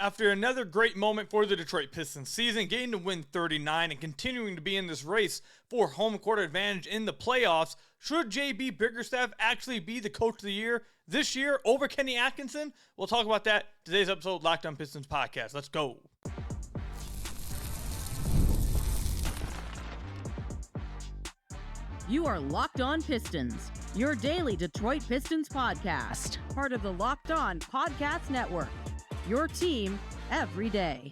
After another great moment for the Detroit Pistons season, getting to win 39 and continuing to be in this race for home court advantage in the playoffs, should JB Bickerstaff actually be the coach of the year this year over Kenny Atkinson? We'll talk about that today's episode of Locked On Pistons podcast. Let's go. You are Locked On Pistons, your daily Detroit Pistons podcast, part of the Locked On Podcast Network. Your team every day.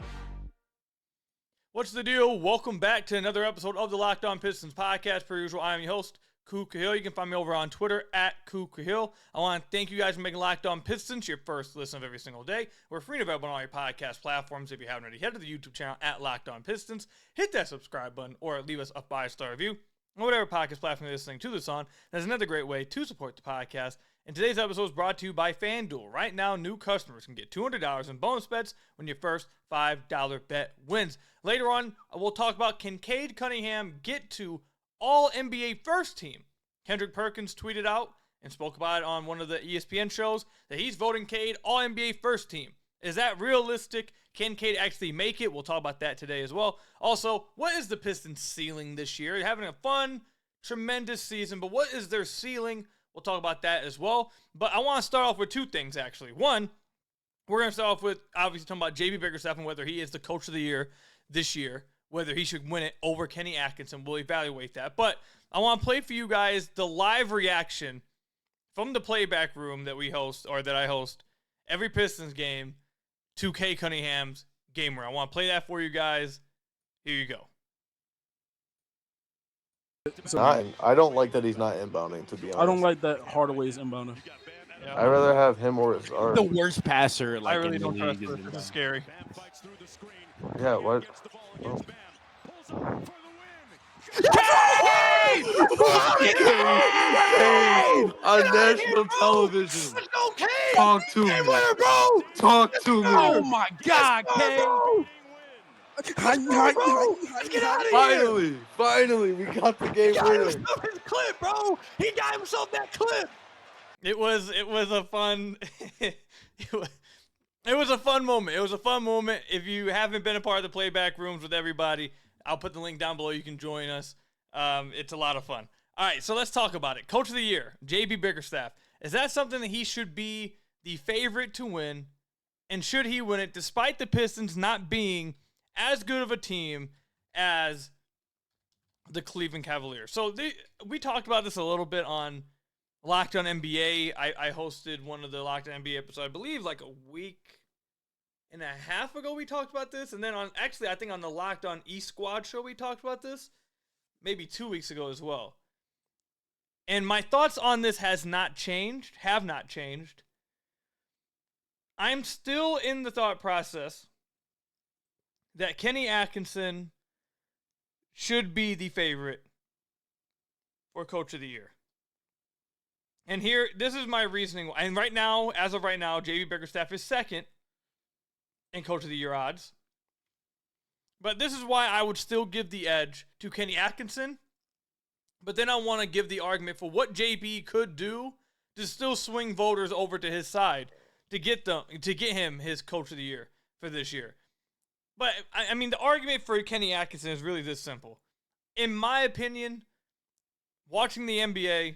What's the deal? Welcome back to another episode of the Locked On Pistons podcast. Per usual, I am your host, Ku Cahill. You can find me over on Twitter at Ku Cahill. I want to thank you guys for making Locked On Pistons your first listen of every single day. We're free and available on all your podcast platforms. If you haven't already, head to the YouTube channel at Locked On Pistons. Hit that subscribe button or leave us a 5-star review on whatever podcast platform you're listening to this on. That's another great way to support the podcast. And today's episode is brought to you by FanDuel. Right now, new customers can get $200 in bonus bets when your first $5 bet wins. Later on, we'll talk about can Cade Cunningham get to All-NBA first team? Kendrick Perkins tweeted out and spoke about it on one of the ESPN shows that he's voting Cade All-NBA first team. Is that realistic? Can Cade actually make it? We'll talk about that today as well. Also, what is the Pistons' ceiling this year? They're having a fun, tremendous season, but what is their ceiling? We'll talk about that as well. But I want to start off with two things, actually. One, we're going to start off with obviously talking about JB Bickerstaff and whether he is the coach of the year this year, whether he should win it over Kenny Atkinson. We'll evaluate that. But I want to play for you guys the live reaction from the playback room that we host, or that I host, every Pistons game to Cade Cunningham's game where I want to play that for you guys. Here you go. I don't like that he's not inbounding, to be honest. I don't like that Hardaway's inbounding. Yeah. I'd rather have him or the worst passer. Like, I really in don't the trust league. this. This is scary. Yeah, what? Oh. On national television. Let's go, Cade! Talk to me. Bro! Talk to me. Oh my God, Cade! Let's get out of here! Finally, we got the game winner. His clip, bro. He got himself that clip. It was a fun it was a fun moment. It was a fun moment. If you haven't been a part of the playback rooms with everybody, I'll put the link down below. You can join us. It's a lot of fun. All right, so let's talk about it. Coach of the year, JB Bickerstaff. Is that something that he should be the favorite to win? And should he win it despite the Pistons not being as good of a team as the Cleveland Cavaliers? So we talked about this a little bit on Locked On NBA. I hosted one of the Locked On NBA episodes, I believe like a week and a half ago we talked about this. And then I think on the Locked On East Squad show we talked about this maybe 2 weeks ago as well. And my thoughts on this have not changed. I'm still in the thought process that Kenny Atkinson should be the favorite for Coach of the Year. And here, this is my reasoning. And right now, as of right now, JB Bickerstaff is second in Coach of the Year odds. But this is why I would still give the edge to Kenny Atkinson. But then I want to give the argument for what JB could do to still swing voters over to his side to get him his Coach of the Year for this year. But, I mean, the argument for Kenny Atkinson is really this simple. In my opinion, watching the NBA,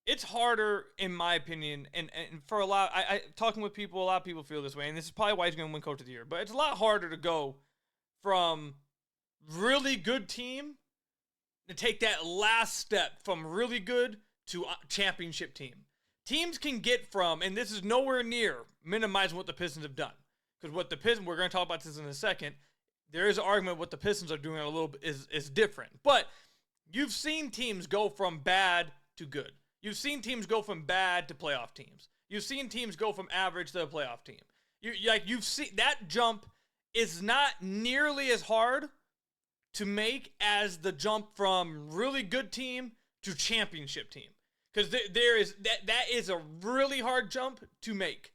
it's harder, in my opinion, and for a lot, talking with people, a lot of people feel this way, and this is probably why he's going to win Coach of the Year. But it's a lot harder to go from really good team to take that last step from really good to championship team. Teams can get from, and this is nowhere near minimizing what the Pistons have done. Because what the Pistons, we're going to talk about this in a second, there is an argument what the Pistons are doing a little bit is different. But you've seen teams go from bad to good. You've seen teams go from bad to playoff teams. You've seen teams go from average to a playoff team. You've seen that jump is not nearly as hard to make as the jump from really good team to championship team. Because there is that is a really hard jump to make.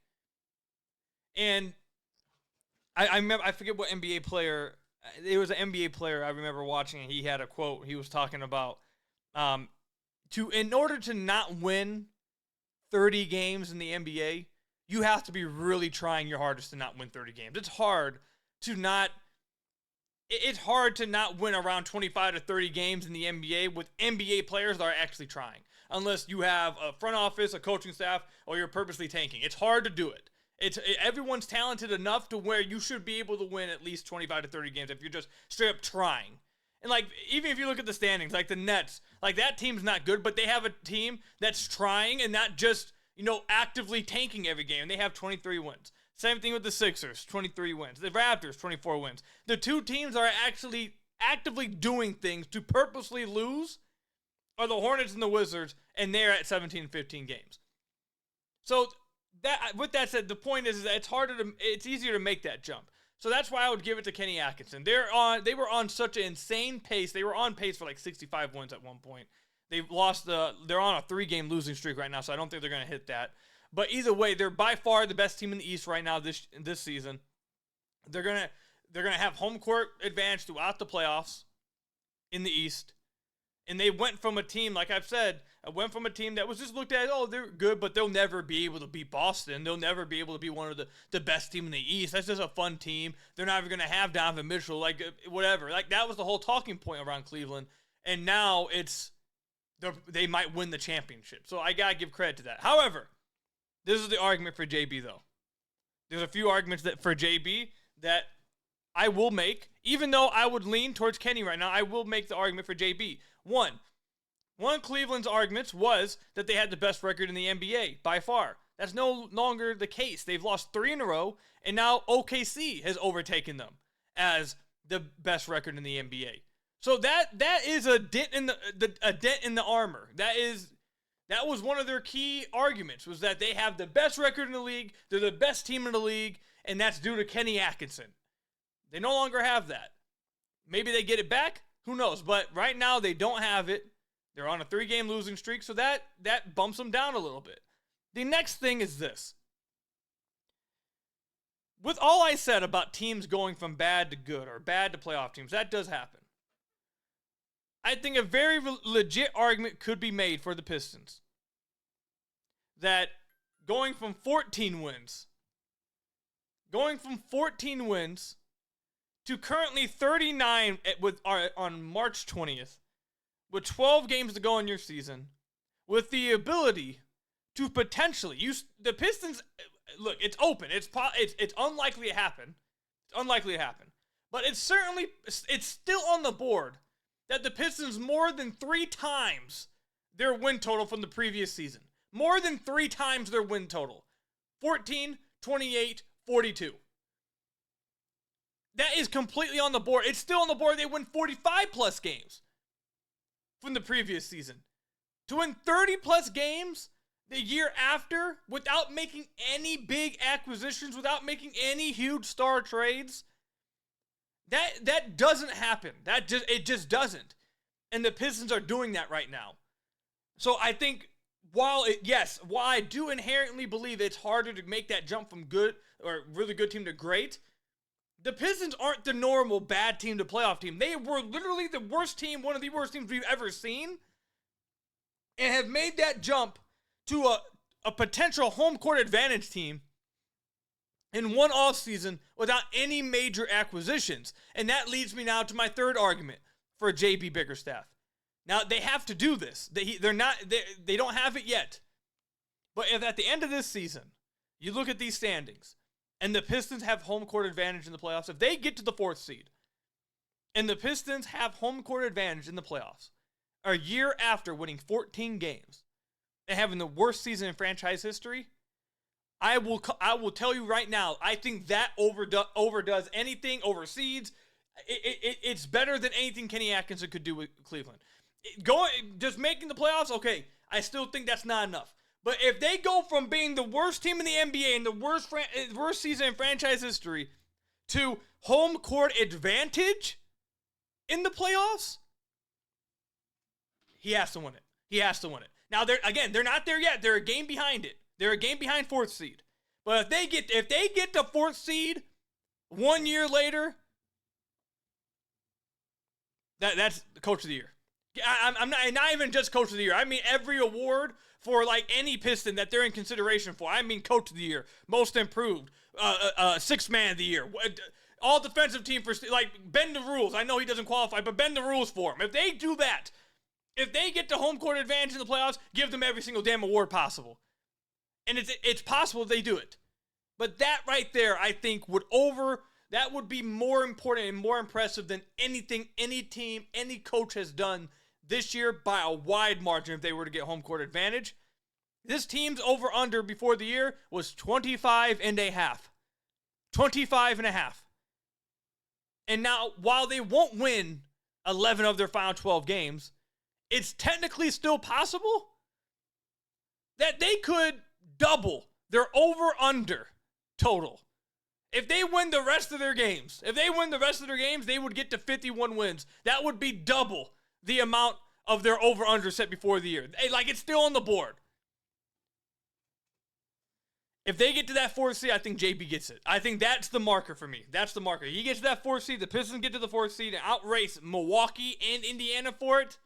And I remember, I forget what NBA player, it was an NBA player I remember watching, and he had a quote. He was talking about in order to not win 30 games in the NBA, you have to be really trying your hardest to not win 30 games. It's hard to not win around 25 to 30 games in the NBA with NBA players that are actually trying, unless you have a front office, a coaching staff, or you're purposely tanking. It's hard to do it. Everyone's talented enough to where you should be able to win at least 25 to 30 games if you're just straight up trying. And like, even if you look at the standings, like the Nets, like that team's not good, but they have a team that's trying and not just, actively tanking every game. They have 23 wins. Same thing with the Sixers, 23 wins. The Raptors, 24 wins. The two teams that are actually actively doing things to purposely lose are the Hornets and the Wizards, and they're at 17, 15 games. So with that said, the point is that it's easier to make that jump. So that's why I would give it to Kenny Atkinson. They were on such an insane pace. They were on pace for like 65 wins at one point. They're on a 3-game losing streak right now, so I don't think they're going to hit that. But either way, they're by far the best team in the East right now this season. They're gonna have home court advantage throughout the playoffs in the East. And they went from a team, like I've said, that was just looked at, oh, they're good, but they'll never be able to beat Boston. They'll never be able to be one of the best team in the East. That's just a fun team. They're not even going to have Donovan Mitchell, like whatever. Like that was the whole talking point around Cleveland. And now they might win the championship. So I got to give credit to that. However, this is the argument for JB, though. There's a few arguments for JB that I will make. Even though I would lean towards Kenny right now, I will make the argument for JB. One of Cleveland's arguments was that they had the best record in the NBA by far. That's no longer the case. They've lost 3 in a row, and now OKC has overtaken them as the best record in the NBA. So that is a dent in the armor. That was one of their key arguments, was that they have the best record in the league, they're the best team in the league, and that's due to Kenny Atkinson. They no longer have that. Maybe they get it back, who knows? But right now they don't have it. They're on a 3-game losing streak, so that bumps them down a little bit. The next thing is this. With all I said about teams going from bad to good or bad to playoff teams, that does happen. I think a very legit argument could be made for the Pistons that going from 14 wins to currently 39 on March 20th, with 12 games to go in your season, with the ability to potentially the Pistons. Look, it's open. It's unlikely to happen. It's unlikely to happen, but it's still on the board that the Pistons more than 3 times their win total from the previous season. More than 3 times their win total. 14, 28, 42. That is completely on the board. It's still on the board. They win 45-plus games from the previous season. To win 30-plus games the year after without making any big acquisitions, without making any huge star trades, that doesn't happen. It just doesn't. And the Pistons are doing that right now. So I think while I do inherently believe it's harder to make that jump from good or really good team to great, the Pistons aren't the normal bad team to playoff team. They were literally the worst team, one of the worst teams we've ever seen, and have made that jump to a potential home court advantage team in one offseason without any major acquisitions. And that leads me now to my third argument for JB Bickerstaff. Now, they have to do this. They don't have it yet. But if at the end of this season, you look at these standings, and the Pistons have home court advantage in the playoffs, if they get to the 4th seed, and the Pistons have home court advantage in the playoffs, a year after winning 14 games and having the worst season in franchise history, I will tell you right now, I think that overdoes anything, overseeds. It's better than anything Kenny Atkinson could do with Cleveland. Just making the playoffs, okay, I still think that's not enough. But if they go from being the worst team in the NBA and the worst season in franchise history to home court advantage in the playoffs, he has to win it. He has to win it. Now, they're not there yet. They're a game behind it. They're a game behind 4th seed. But if they get to 4th seed 1 year later, that's the coach of the year. I'm not even just coach of the year. I mean every award for like any Piston that they're in consideration for. I mean, coach of the year, most improved, sixth man of the year, all defensive team for, like, bend the rules. I know he doesn't qualify, but bend the rules for him. If they do that, if they get the home court advantage in the playoffs, give them every single damn award possible. And it's possible they do it. But that right there, I think, that would be more important and more impressive than anything any team, any coach has done this year by a wide margin if they were to get home court advantage. This team's over-under before the year was 25.5. 25.5. And now, while they won't win 11 of their final 12 games, it's technically still possible that they could double their over-under total. If they win the rest of their games, they would get to 51 wins. That would be double the amount of their over-under set before the year. Like, it's still on the board. If they get to that 4th seed, I think JB gets it. I think that's the marker for me. That's the marker. He gets to that 4th seed, the Pistons get to the 4th seed and outrace Milwaukee and Indiana for it,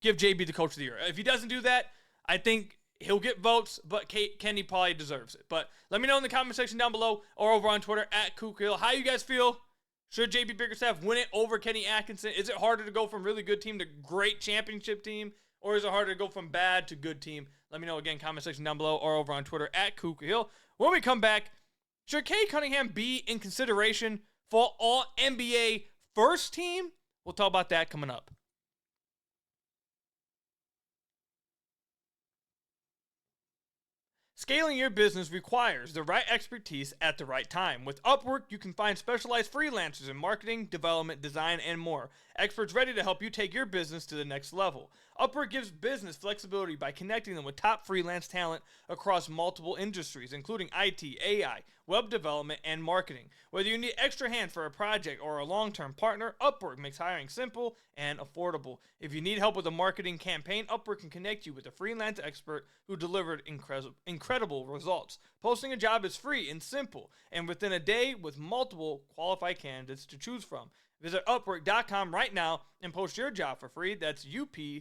give JB the coach of the year. If he doesn't do that, I think he'll get votes, but Kenny probably deserves it. But let me know in the comment section down below or over on Twitter at KookHill how you guys feel. Should JB Bickerstaff win it over Kenny Atkinson? Is it harder to go from really good team to great championship team? Or is it harder to go from bad to good team? Let me know again, comment section down below or over on Twitter at KookHill. When we come back, should Cade Cunningham be in consideration for all NBA first team? We'll talk about that coming up. Scaling your business requires the right expertise at the right time. With Upwork, you can find specialized freelancers in marketing, development, design, and more. Experts ready to help you take your business to the next level. Upwork gives business flexibility by connecting them with top freelance talent across multiple industries, including IT, AI, web development, and marketing. Whether you need extra hands for a project or a long-term partner, Upwork makes hiring simple and affordable. If you need help with a marketing campaign, Upwork can connect you with a freelance expert who delivered incredible results. Posting a job is free and simple, and within a day with multiple qualified candidates to choose from. Visit Upwork.com right now and post your job for free. That's UPWORK.com,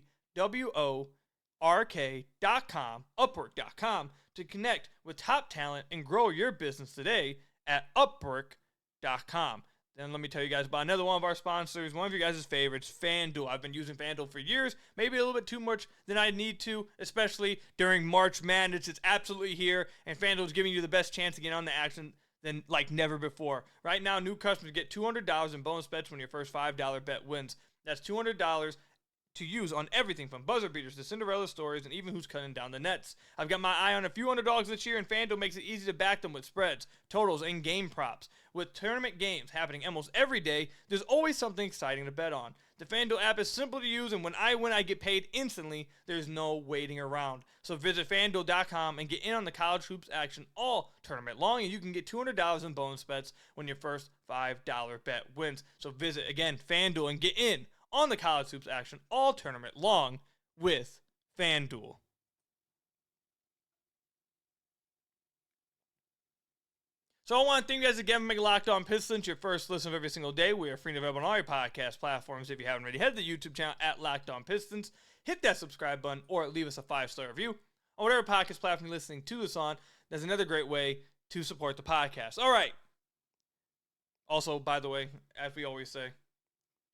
Upwork.com, to connect with top talent and grow your business today at Upwork.com. Then let me tell you guys about another one of our sponsors, one of your guys' favorites, FanDuel. I've been using FanDuel for years, maybe a little bit too much than I need to, especially during March Madness. It's absolutely here, and FanDuel is giving you the best chance to get on the action than like never before. Right now, new customers get $200 in bonus bets when your first $5 bet wins. That's $200 to use on everything from buzzer beaters to Cinderella stories and even who's cutting down the nets. I've got my eye on a few underdogs this year, and FanDuel makes it easy to back them with spreads, totals, and game props. With tournament games happening almost every day, there's always something exciting to bet on. The FanDuel app is simple to use, and when I win, I get paid instantly. There's no waiting around. So visit FanDuel.com and get in on the college hoops action all tournament long, and you can get $200 in bonus bets when your first $5 bet wins. So visit, again, FanDuel and get in on the college hoops action all tournament long with FanDuel. So I want to thank you guys again for making Locked On Pistons your first listen of every single day. We are free and available on all your podcast platforms. If you haven't already, head to the YouTube channel at Locked On Pistons. Hit that subscribe button or leave us a 5-star review on whatever podcast platform you're listening to this on. That's another great way to support the podcast. All right. Also, by the way, as we always say,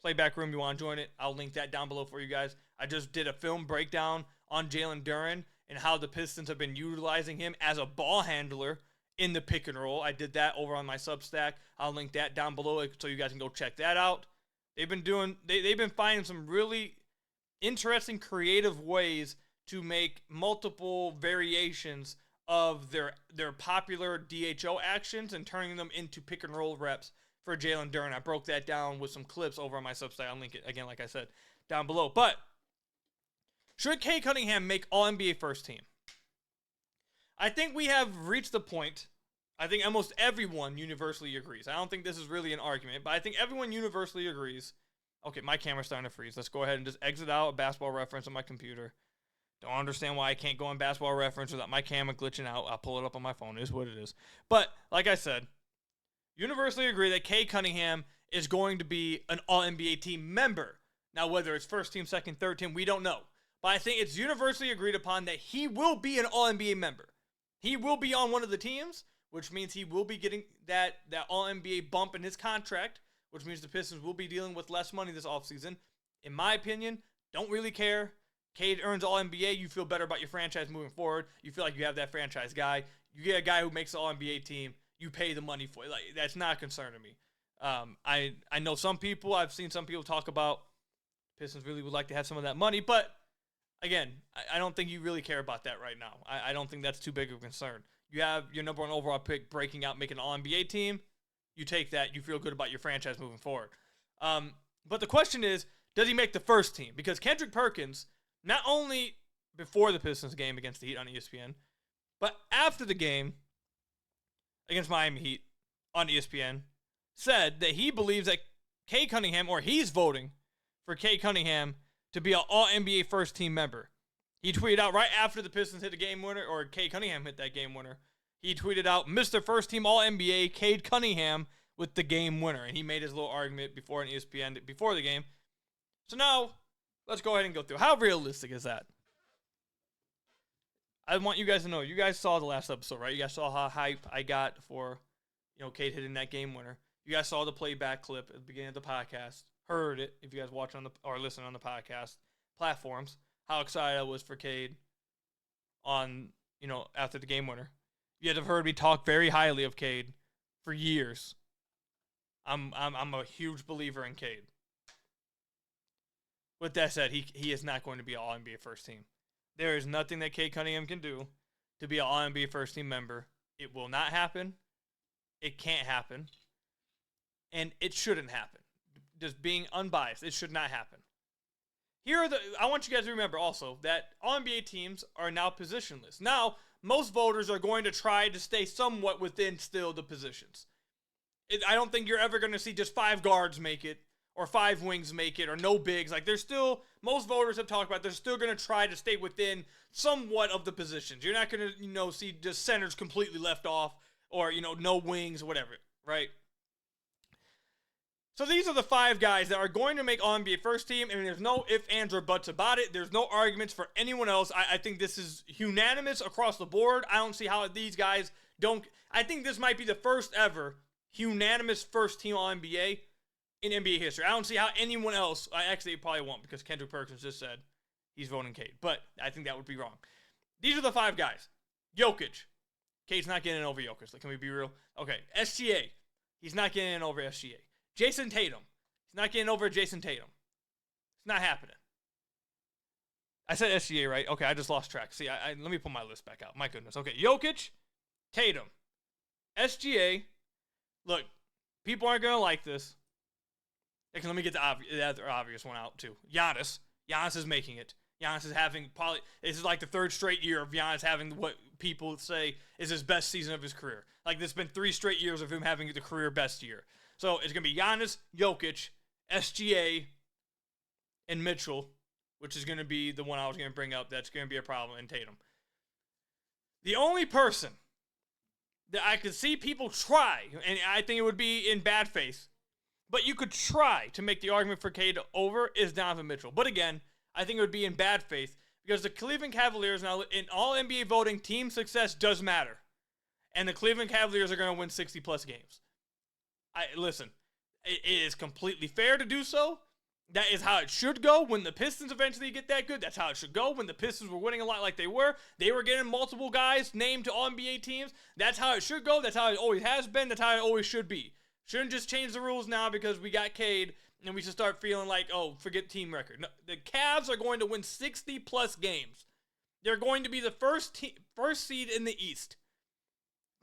Playback Room, you want to join it, I'll link that down below for you guys. I just did a film breakdown on Jalen Duren and how the Pistons have been utilizing him as a ball handler in the pick and roll. I did that over on my Substack. I'll link that down below so you guys can go check that out. They've been finding some really interesting, creative ways to make multiple variations of their popular DHO actions and turning them into pick and roll reps for Jalen Duren. I broke that down with some clips over on my Substack. I'll link it again, like I said, down below. But should Cade Cunningham make All-NBA first team? I think we have reached the point. I think almost everyone universally agrees. I don't think this is really an argument, but I think everyone universally agrees. Okay, my camera's starting to freeze. Let's go ahead and just exit out a Basketball Reference on my computer. Don't understand why I can't go on Basketball Reference without my camera glitching out. I'll pull it up on my phone. It is what it is. But, like I said, universally agree that Cade Cunningham is going to be an All-NBA team member. Now, whether it's first team, second, third team, we don't know. but I think it's universally agreed upon that he will be an All-NBA member. He will be on one of the teams, which means he will be getting that All-NBA bump in his contract, which means the Pistons will be dealing with less money this offseason. In my opinion, don't really care. Cade earns All-NBA. You feel better about your franchise moving forward. You feel like you have that franchise guy. You get a guy who makes the All-NBA team. You pay the money for it. Like, that's not a concern to me. I know some people, I've seen some people talk about Pistons really would like to have some of that money, but again, I don't think you really care about that right now. I don't think that's too big of a concern. You have your number one overall pick breaking out, making an All-NBA team. You take that. You feel good about your franchise moving forward. But the question is, does he make the first team? Because Kendrick Perkins, not only before the Pistons game against the Heat on ESPN, but after the game against Miami Heat on ESPN, said that he believes that Cade Cunningham, or he's voting for Cade Cunningham to be an All-NBA first-team member. He tweeted out right after the Pistons hit a game winner, or Cade Cunningham hit that game winner. He tweeted out, Mr. First-Team All-NBA, Cade Cunningham with the game winner. And he made his little argument before on ESPN before the game. So now, let's go ahead and go through. How realistic is that? I want you guys to know. You guys saw the last episode, right? You guys saw how hype I got for, Cade hitting that game winner. You guys saw the playback clip at the beginning of the podcast. Heard it if you guys watch or listen on the podcast platforms. How excited I was for Cade on, after the game winner. You guys have heard me talk very highly of Cade for years. I'm a huge believer in Cade. With that said, he is not going to be an All-NBA first team. There is nothing that Cade Cunningham can do to be an All-NBA first team member. It will not happen. It can't happen. And it shouldn't happen. Just being unbiased, it should not happen. I want you guys to remember also that All-NBA teams are now positionless. Now, most voters are going to try to stay somewhat within still the positions. I don't think you're ever going to see just 5 guards make it, or 5 wings make it, or no bigs. Like, there's still, most voters have talked about, they're still going to try to stay within somewhat of the positions. You're not going to, see just centers completely left off, or, no wings, whatever, right? So these are the 5 guys that are going to make All-NBA first team, and there's no ifs, ands, or buts about it. There's no arguments for anyone else. I think this is unanimous across the board. I don't see how these guys don't. I think this might be the first ever unanimous first team All-NBA in NBA history. I don't see how anyone else, actually it probably won't, because Kendrick Perkins just said he's voting Cade, but I think that would be wrong. These are the 5 guys. Jokic. Cade's not getting in over Jokic. Like, can we be real? Okay. SGA. He's not getting in over SGA. Jason Tatum. He's not getting over Jason Tatum. It's not happening. I said SGA, right? Okay, I just lost track. See, let me pull my list back out. My goodness. Okay, Jokic, Tatum, SGA. Look, people aren't going to like this. Let me get the other obvious one out, too. Giannis. Giannis is making it. Giannis is having this is like the 3rd straight year of Giannis having what people say is his best season of his career. Like, there's been 3 straight years of him having the career best year. So it's going to be Giannis, Jokic, SGA, and Mitchell, which is going to be the one I was going to bring up that's going to be a problem in Tatum. The only person that I could see people try, and I think it would be in bad faith, but you could try to make the argument for Cade over, is Donovan Mitchell. But again, I think it would be in bad faith because the Cleveland Cavaliers now, in all NBA voting, team success does matter. And the Cleveland Cavaliers are going to win 60-plus games. Listen, it is completely fair to do so. That is how it should go. When the Pistons eventually get that good, that's how it should go. When the Pistons were winning a lot like they were getting multiple guys named to All-NBA teams. That's how it should go. That's how it always has been. That's how it always should be. Shouldn't just change the rules now because we got Cade and we should start feeling like, oh, forget team record. No, the Cavs are going to win 60-plus games. They're going to be the first seed in the East.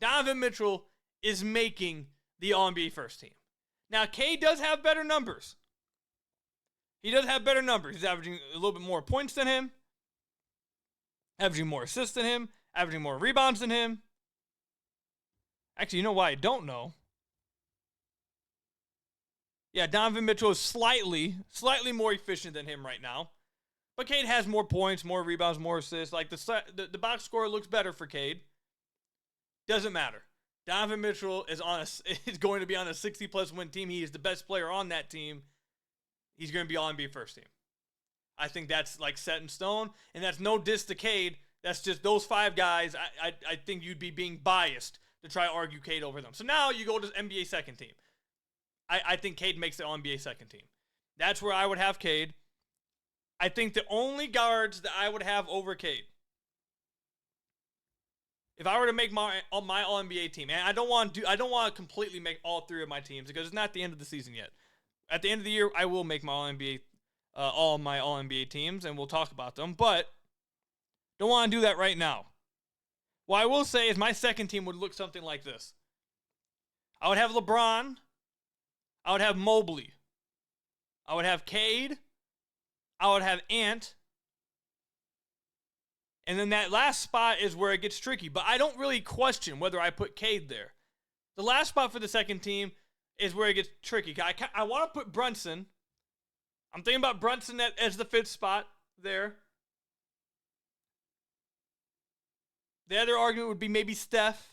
Donovan Mitchell is making the All-NBA first team. Now, Cade does have better numbers. He does have better numbers. He's averaging a little bit more points than him, averaging more assists than him, averaging more rebounds than him. Actually, you know why I don't know? Yeah, Donovan Mitchell is slightly more efficient than him right now. But Cade has more points, more rebounds, more assists. Like, the box score looks better for Cade. Doesn't matter. Donovan Mitchell is going to be on a 60-plus win team. He is the best player on that team. He's going to be All-NBA first team. I think that's like set in stone, and that's no diss to Cade. That's just those 5 guys. I think you'd be being biased to try to argue Cade over them. So now you go to NBA second team. I think Cade makes the All-NBA second team. That's where I would have Cade. I think the only guards that I would have over Cade, if I were to make my All-NBA team, and I don't want to completely make all 3 of my teams because it's not the end of the season yet. At the end of the year, I will make my all my All-NBA teams, and we'll talk about them. But don't want to do that right now. What I will say is my second team would look something like this. I would have LeBron. I would have Mobley. I would have Cade. I would have Ant. And then that last spot is where it gets tricky. But I don't really question whether I put Cade there. The last spot for the second team is where it gets tricky. I want to put Brunson. I'm thinking about Brunson as the 5th spot there. The other argument would be maybe Steph.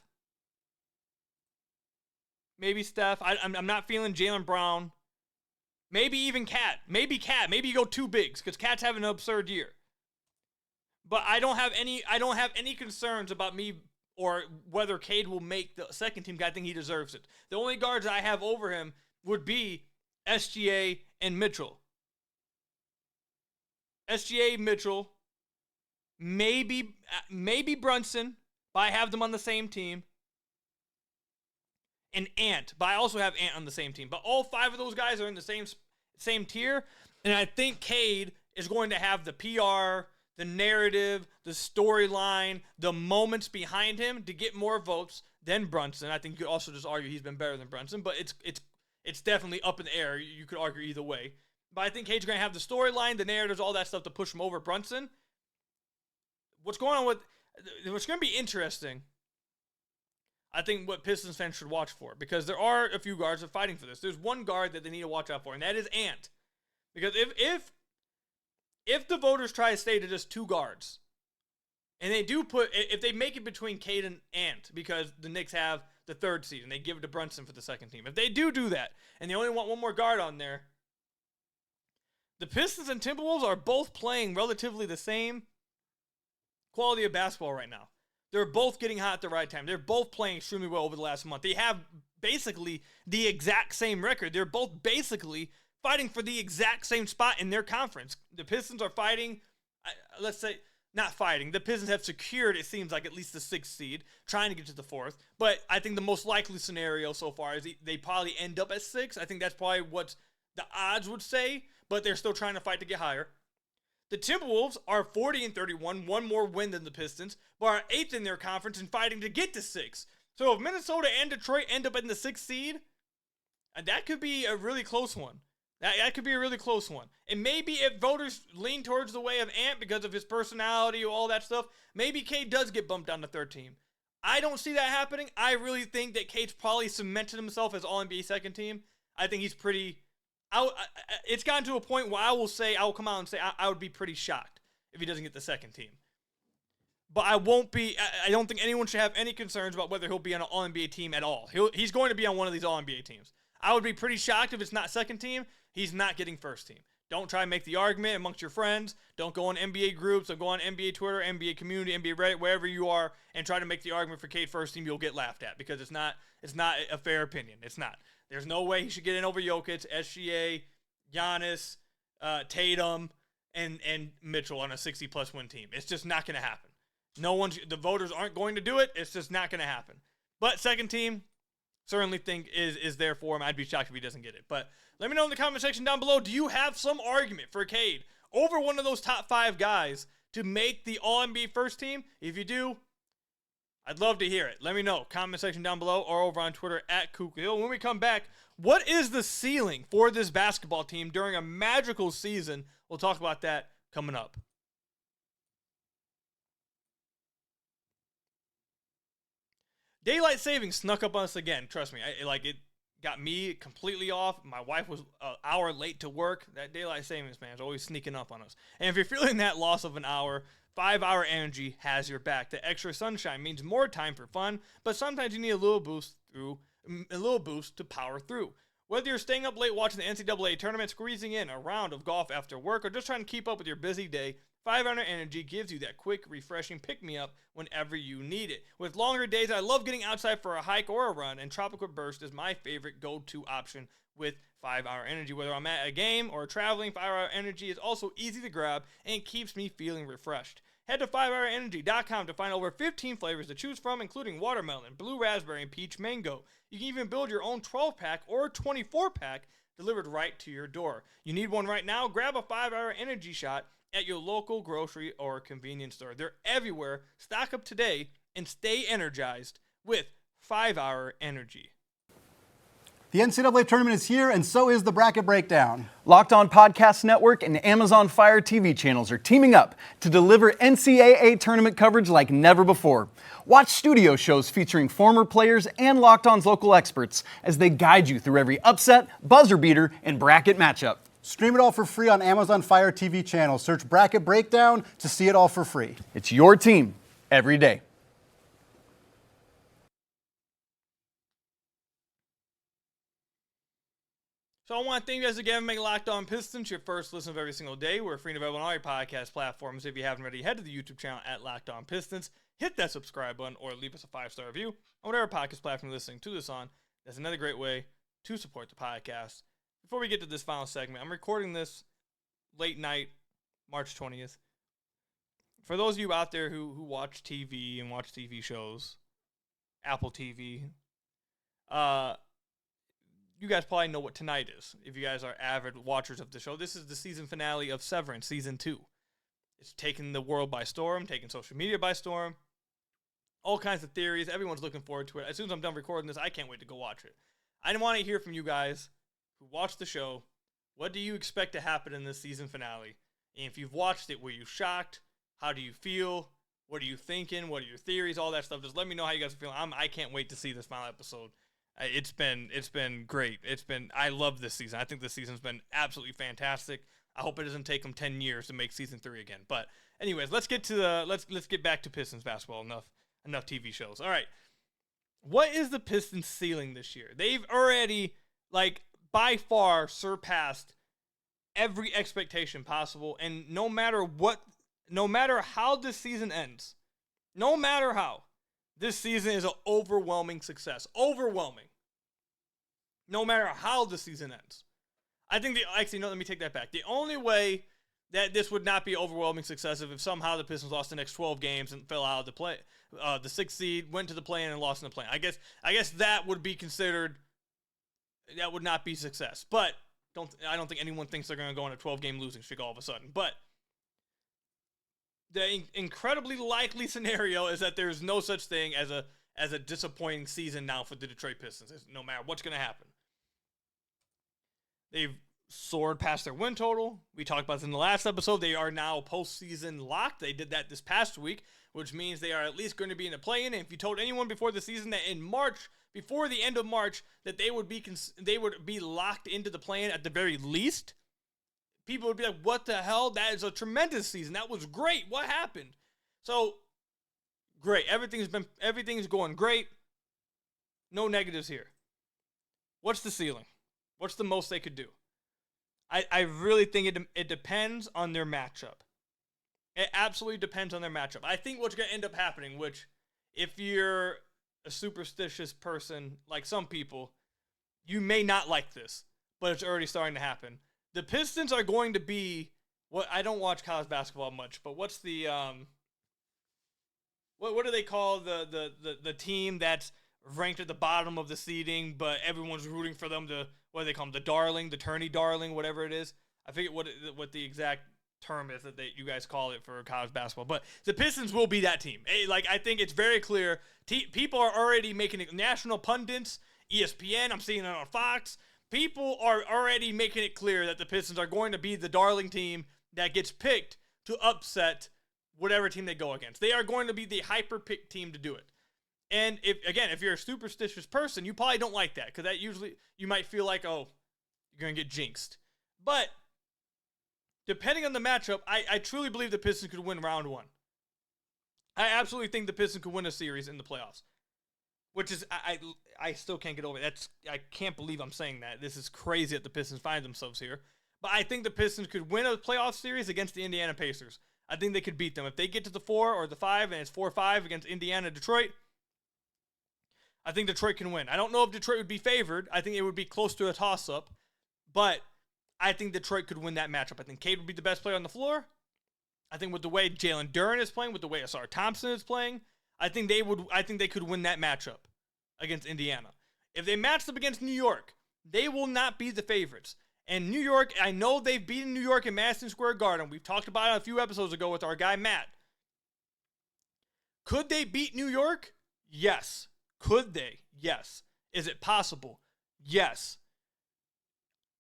I'm not feeling Jaylen Brown. Maybe even Cat. Maybe you go 2 bigs because Cat's having an absurd year. But I don't have any concerns about me or whether Cade will make the second team. I think he deserves it. The only guards I have over him would be SGA and Mitchell. SGA, Mitchell, maybe Brunson, but I have them on the same team. And Ant, but I also have Ant on the same team. But all 5 of those guys are in the same tier, and I think Cade is going to have the PR, the narrative, the storyline, the moments behind him to get more votes than Brunson. I think you could also just argue he's been better than Brunson, but it's definitely up in the air. You could argue either way. But I think Cade's going to have the storyline, the narratives, all that stuff to push him over Brunson. What's going to be interesting, I think what Pistons fans should watch for, because there are a few guards that are fighting for this. There's one guard that they need to watch out for, and that is Ant. Because if the voters try to stay to just 2 guards, and if they make it between Cade and Ant, because the Knicks have the 3rd seed, and they give it to Brunson for the second team. If they do that, and they only want one more guard on there, the Pistons and Timberwolves are both playing relatively the same quality of basketball right now. They're both getting hot at the right time. They're both playing extremely well over the last month. They have basically the exact same record. They're both basically fighting for the exact same spot in their conference. The Pistons are fighting, let's say, not fighting. The Pistons have secured, it seems like, at least the 6th seed, trying to get to the 4th. But I think the most likely scenario so far is they probably end up at 6. I think that's probably what the odds would say, but they're still trying to fight to get higher. The Timberwolves are 40-31, one more win than the Pistons, but are 8th in their conference and fighting to get to 6. So if Minnesota and Detroit end up in the 6th seed, that could be a really close one. That could be a really close one. And maybe if voters lean towards the way of Ant because of his personality or all that stuff, maybe Cade does get bumped down to 3rd team. I don't see that happening. I really think that Cade's probably cemented himself as All-NBA second team. I think he's pretty... it's gotten to a point where I will come out and say I would be pretty shocked if he doesn't get the second team. But I won't be. I don't think anyone should have any concerns about whether he'll be on an All-NBA team at all. He's going to be on one of these All-NBA teams. I would be pretty shocked if it's not second team. He's not getting first team. Don't try and make the argument amongst your friends. Don't go on NBA groups. Don't go on NBA Twitter, NBA community, NBA Reddit, wherever you are, and try to make the argument for Cade first team. You'll get laughed at because it's not a fair opinion. It's not. There's no way he should get in over Jokic, SGA, Giannis, Tatum, and Mitchell on a 60-plus win team. It's just not going to happen. The voters aren't going to do it. It's just not going to happen. But second team, certainly think is there for him. I'd be shocked if he doesn't get it. But let me know in the comment section down below, do you have some argument for Cade over one of those top 5 guys to make the All-NBA first team? If you do, I'd love to hear it. Let me know. Comment section down below or over on Twitter at Kuka. When we come back, what is the ceiling for this basketball team during a magical season? We'll talk about that coming up. Daylight savings snuck up on us again. Trust me, it got me completely off. My wife was an hour late to work. That daylight savings, man, is always sneaking up on us. And if you're feeling that loss of an hour, 5-Hour Energy has your back. The extra sunshine means more time for fun, but sometimes you need a little boost to power through. Whether you're staying up late watching the NCAA tournament, squeezing in a round of golf after work, or just trying to keep up with your busy day, 5 Hour Energy gives you that quick, refreshing pick-me-up whenever you need it. With longer days, I love getting outside for a hike or a run, and Tropical Burst is my favorite go-to option with 5 Hour Energy. Whether I'm at a game or traveling, 5 Hour Energy is also easy to grab and keeps me feeling refreshed. Head to 5hourenergy.com to find over 15 flavors to choose from, including watermelon, blue raspberry, and peach mango. You can even build your own 12-pack or 24-pack delivered right to your door. You need one right now? Grab a 5 Hour Energy shot at your local grocery or convenience store. They're everywhere. Stock up today and stay energized with 5 Hour Energy. The NCAA tournament is here, and so is the Bracket Breakdown. Locked On Podcast Network and Amazon Fire TV channels are teaming up to deliver NCAA tournament coverage like never before. Watch studio shows featuring former players and Locked On's local experts as they guide you through every upset, buzzer beater, and bracket matchup. Stream it all for free on Amazon Fire TV channel. Search Bracket Breakdown to see it all for free. It's your team every day. So I want to thank you guys again for making Locked On Pistons your first listen of every single day. We're free and available on all your podcast platforms. If you haven't already, head to the YouTube channel at Locked On Pistons. Hit that subscribe button or leave us a 5-star review on whatever podcast platform you're listening to this on. That's another great way to support the podcast. Before we get to this final segment, I'm recording this late night, March 20th. For those of you out there who watch TV and watch TV shows, Apple TV, you guys probably know what tonight is. If you guys are avid watchers of the show, this is the season finale of Severance, Season 2. It's taken the world by storm, taken social media by storm. All kinds of theories. Everyone's looking forward to it. As soon as I'm done recording this, I can't wait to go watch it. I want to hear from you guys who watch the show. What do you expect to happen in this season finale? And if you've watched it, were you shocked? How do you feel? What are you thinking? What are your theories? All that stuff. Just let me know how you guys are feeling. I can't wait to see this final episode. It's been great. I love this season. I think this season's been absolutely fantastic. I hope it doesn't take them 10 years to make season 3 again. But anyways, let's get to let's get back to Pistons basketball. Enough TV shows. All right. What is the Pistons ceiling this year? They've already by far surpassed every expectation possible, and no matter how this season ends, no matter how, this season is an overwhelming success. Overwhelming. No matter how the season ends. I think let me take that back. The only way that this would not be overwhelming success is if somehow the Pistons lost the next 12 games and fell out of the play. The 6th seed went to the play-in and lost in the play-in. I guess that would be considered, that would not be success. But I don't think anyone thinks they're going to go on a 12-game losing streak all of a sudden. But the incredibly likely scenario is that there's no such thing as a disappointing season now for the Detroit Pistons, no matter what's going to happen. They've soared past their win total. We talked about this in the last episode. They are now postseason locked. They did that this past week, which means they are at least going to be in a play-in. And if you told anyone before the season that in March, before the end of March, that they would be locked into the play-in at the very least, people would be like, what the hell? That is a tremendous season. That was great. What happened? So, great. Everything's going great. No negatives here. What's the ceiling? What's the most they could do? I really think it depends on their matchup. It absolutely depends on their matchup. I think what's going to end up happening, which if you're a superstitious person like some people, you may not like this, but it's already starting to happen. The Pistons are going to be what I don't watch college basketball much, but what's the what do they call the team that's ranked at the bottom of the seeding, but everyone's rooting for them to, what do they call them, the darling, the tourney darling, whatever it is. I forget what the exact term is that you guys call it for college basketball, but the Pistons will be that team. I think it's very clear. People are already making it, national pundits, ESPN, I'm seeing it on Fox. People are already making it clear that the Pistons are going to be the darling team that gets picked to upset whatever team they go against. They are going to be the hyper-picked team to do it. And if you're a superstitious person, you probably don't like that, because that usually, you might feel like, oh, you're going to get jinxed. But depending on the matchup, I truly believe the Pistons could win round 1. I absolutely think the Pistons could win a series in the playoffs. which is I still can't get over it. I can't believe I'm saying that. This is crazy that the Pistons find themselves here. But I think the Pistons could win a playoff series against the Indiana Pacers. I think they could beat them. If they get to the 4 or the 5 and it's 4-5 against Indiana, Detroit, I think Detroit can win. I don't know if Detroit would be favored. I think it would be close to a toss-up. But I think Detroit could win that matchup. I think Cade would be the best player on the floor. I think with the way Jalen Duren is playing, with the way Asar Thompson is playing, I think they could win that matchup against Indiana. If they match up against New York, they will not be the favorites. And New York, I know they've beaten New York in Madison Square Garden. We've talked about it a few episodes ago with our guy Matt. Could they beat New York? Yes. Could they? Yes. Is it possible? Yes.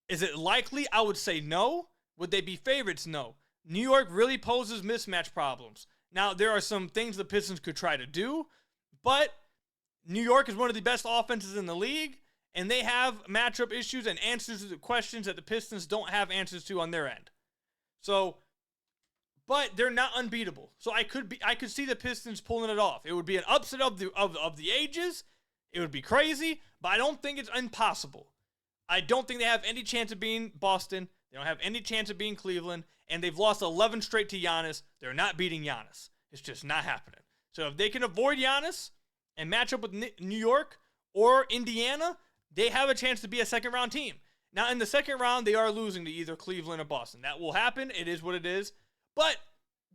Is it likely? I would say no. Would they be favorites? No. New York really poses mismatch problems. Now, there are some things the Pistons could try to do, but New York is one of the best offenses in the league, and they have matchup issues and answers to questions that the Pistons don't have answers to on their end. So, but they're not unbeatable. So I could see the Pistons pulling it off. It would be an upset of the ages. It would be crazy, but I don't think it's impossible. I don't think they have any chance of being Boston. They don't have any chance of being Cleveland, and they've lost 11 straight to Giannis. They're not beating Giannis. It's just not happening. So if they can avoid Giannis and match up with New York or Indiana, they have a chance to be a second-round team. Now, in the second round, they are losing to either Cleveland or Boston. That will happen. It is what it is. But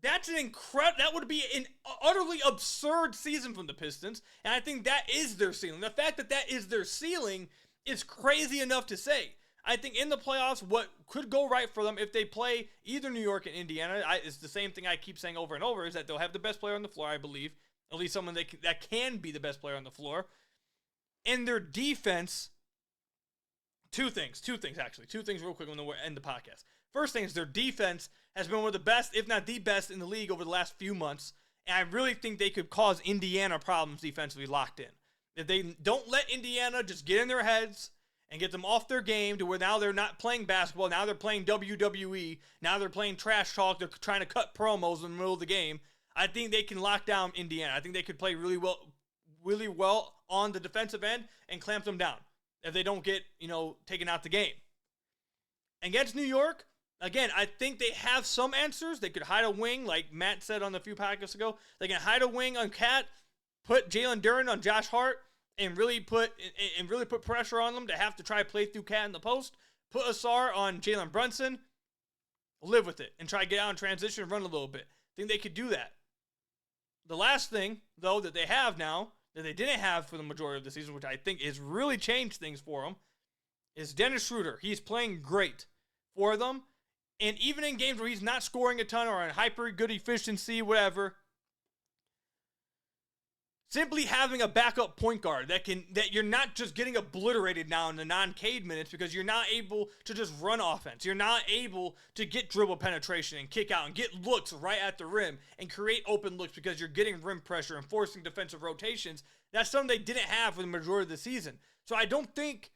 that's that would be an utterly absurd season from the Pistons, and I think that is their ceiling. The fact that that is their ceiling is crazy enough to say. I think in the playoffs, what could go right for them if they play either New York and Indiana, it's the same thing I keep saying over and over, is that they'll have the best player on the floor, I believe. At least someone that can be the best player on the floor. And their defense, two things real quick when we end the podcast. First thing is their defense has been one of the best, if not the best, in the league over the last few months. And I really think they could cause Indiana problems defensively locked in. If they don't let Indiana just get in their heads and get them off their game to where now they're not playing basketball, now they're playing WWE, now they're playing trash talk, they're trying to cut promos in the middle of the game, I think they can lock down Indiana. I think they could play really well on the defensive end and clamp them down if they don't get, taken out the game. Against New York, again, I think they have some answers. They could hide a wing, like Matt said on a few podcasts ago. They can hide a wing on Cat, put Jalen Duren on Josh Hart, and really put pressure on them to have to try to play through Cat in the post. Put Asar on Jalen Brunson. Live with it and try to get out in transition and run a little bit. I think they could do that. The last thing, though, that they have now, that they didn't have for the majority of the season, which I think has really changed things for them, is Dennis Schroder. He's playing great for them. And even in games where he's not scoring a ton or on hyper good efficiency, whatever, simply having a backup point guard that you're not just getting obliterated now in the non-Cade minutes because you're not able to just run offense. You're not able to get dribble penetration and kick out and get looks right at the rim and create open looks because you're getting rim pressure and forcing defensive rotations. That's something they didn't have for the majority of the season. So I don't think,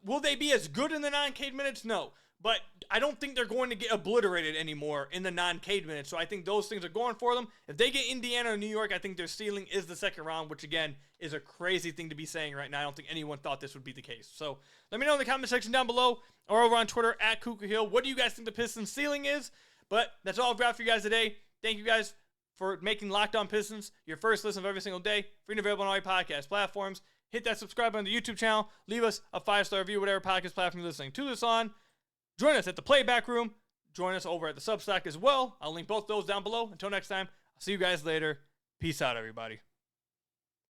will they be as good in the non-Cade minutes? No. But I don't think they're going to get obliterated anymore in the non-Cade minutes. So I think those things are going for them. If they get Indiana or New York, I think their ceiling is the second round, which, again, is a crazy thing to be saying right now. I don't think anyone thought this would be the case. So let me know in the comment section down below or over on Twitter at KukaHill. What do you guys think the Pistons' ceiling is? But that's all I've got for you guys today. Thank you guys for making Locked On Pistons your first listen of every single day. Free and available on all your podcast platforms. Hit that subscribe button on the YouTube channel. Leave us a 5-star review, whatever podcast platform you're listening to this on. Join us at the Playback Room. Join us over at the Substack as well. I'll link both those down below. Until next time, I'll see you guys later. Peace out, everybody.